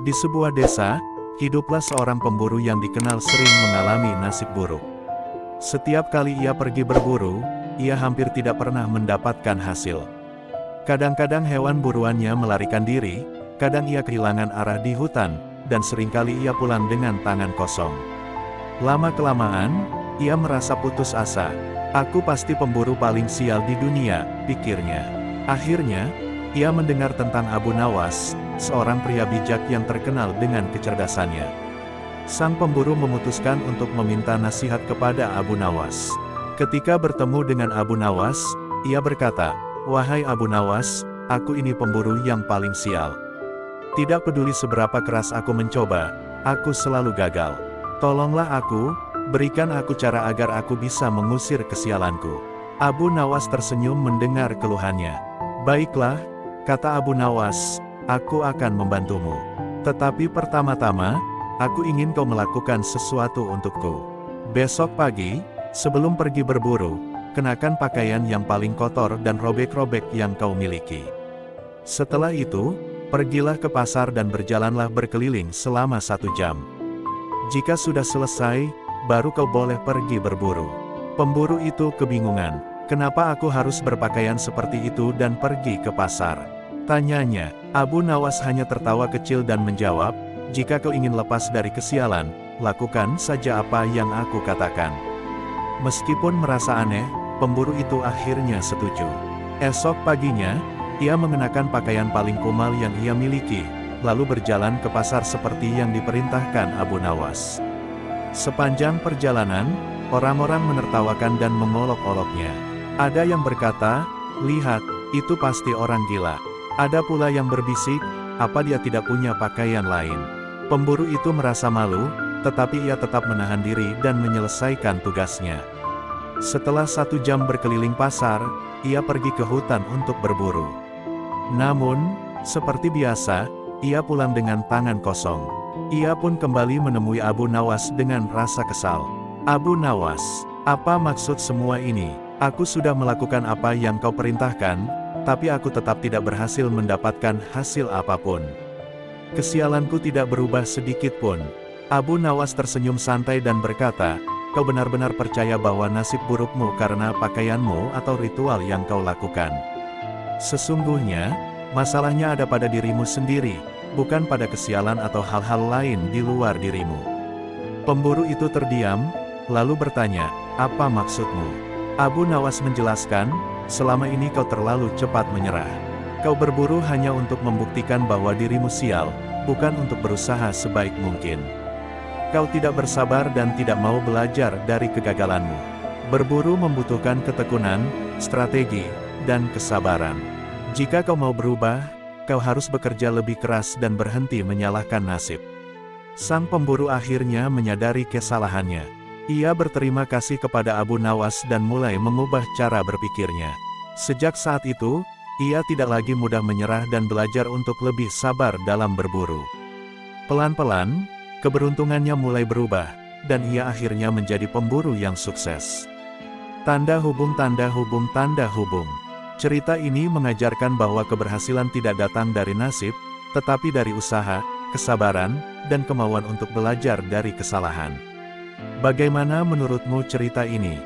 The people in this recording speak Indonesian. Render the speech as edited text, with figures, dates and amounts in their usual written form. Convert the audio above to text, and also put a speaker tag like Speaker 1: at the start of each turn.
Speaker 1: Di sebuah desa, hiduplah seorang pemburu yang dikenal sering mengalami nasib buruk. Setiap kali ia pergi berburu, ia hampir tidak pernah mendapatkan hasil. Kadang-kadang hewan buruannya melarikan diri, kadang ia kehilangan arah di hutan, dan seringkali ia pulang dengan tangan kosong. Lama-kelamaan, ia merasa putus asa. Aku pasti pemburu paling sial di dunia, pikirnya. Akhirnya, ia mendengar tentang Abu Nawas, seorang pria bijak yang terkenal dengan kecerdasannya. Sang pemburu memutuskan untuk meminta nasihat kepada Abu Nawas. Ketika bertemu dengan Abu Nawas, ia berkata, "Wahai Abu Nawas, aku ini pemburu yang paling sial. Tidak peduli seberapa keras aku mencoba, aku selalu gagal. Tolonglah aku, berikan aku cara agar aku bisa mengusir kesialanku." Abu Nawas tersenyum mendengar keluhannya. "Baiklah," kata Abu Nawas, "aku akan membantumu. Tetapi pertama-tama, aku ingin kau melakukan sesuatu untukku. Besok pagi, sebelum pergi berburu, kenakan pakaian yang paling kotor dan robek-robek yang kau miliki. Setelah itu, pergilah ke pasar dan berjalanlah berkeliling selama 1 jam. Jika sudah selesai, baru kau boleh pergi berburu." Pemburu itu kebingungan. "Kenapa aku harus berpakaian seperti itu dan pergi ke pasar?" tanyanya. Abu Nawas hanya tertawa kecil dan menjawab, "Jika kau ingin lepas dari kesialan, lakukan saja apa yang aku katakan." Meskipun merasa aneh, pemburu itu akhirnya setuju. Esok paginya, ia mengenakan pakaian paling kumal yang ia miliki, lalu berjalan ke pasar seperti yang diperintahkan Abu Nawas. Sepanjang perjalanan, orang-orang menertawakan dan mengolok-oloknya. Ada yang berkata, "Lihat, itu pasti orang gila." Ada pula yang berbisik, "Apa dia tidak punya pakaian lain?" Pemburu itu merasa malu, tetapi ia tetap menahan diri dan menyelesaikan tugasnya. Setelah 1 jam berkeliling pasar, ia pergi ke hutan untuk berburu. Namun, seperti biasa, ia pulang dengan tangan kosong. Ia pun kembali menemui Abu Nawas dengan rasa kesal. "Abu Nawas, apa maksud semua ini? Aku sudah melakukan apa yang kau perintahkan, tapi aku tetap tidak berhasil mendapatkan hasil apapun. Kesialanku tidak berubah sedikit pun." Abu Nawas tersenyum santai dan berkata, "Kau benar-benar percaya bahwa nasib burukmu karena pakaianmu atau ritual yang kau lakukan. Sesungguhnya, masalahnya ada pada dirimu sendiri, bukan pada kesialan atau hal-hal lain di luar dirimu." Pemburu itu terdiam, lalu bertanya, "Apa maksudmu?" Abu Nawas menjelaskan, "Selama ini kau terlalu cepat menyerah. Kau berburu hanya untuk membuktikan bahwa dirimu sial, bukan untuk berusaha sebaik mungkin. Kau tidak bersabar dan tidak mau belajar dari kegagalanmu. Berburu membutuhkan ketekunan, strategi, dan kesabaran. Jika kau mau berubah, kau harus bekerja lebih keras dan berhenti menyalahkan nasib." Sang pemburu akhirnya menyadari kesalahannya. Ia berterima kasih kepada Abu Nawas dan mulai mengubah cara berpikirnya. Sejak saat itu, ia tidak lagi mudah menyerah dan belajar untuk lebih sabar dalam berburu. Pelan-pelan, keberuntungannya mulai berubah, dan ia akhirnya menjadi pemburu yang sukses. Tanda hubung, tanda hubung, tanda hubung. Cerita ini mengajarkan bahwa keberhasilan tidak datang dari nasib, tetapi dari usaha, kesabaran, dan kemauan untuk belajar dari kesalahan. Bagaimana menurutmu cerita ini?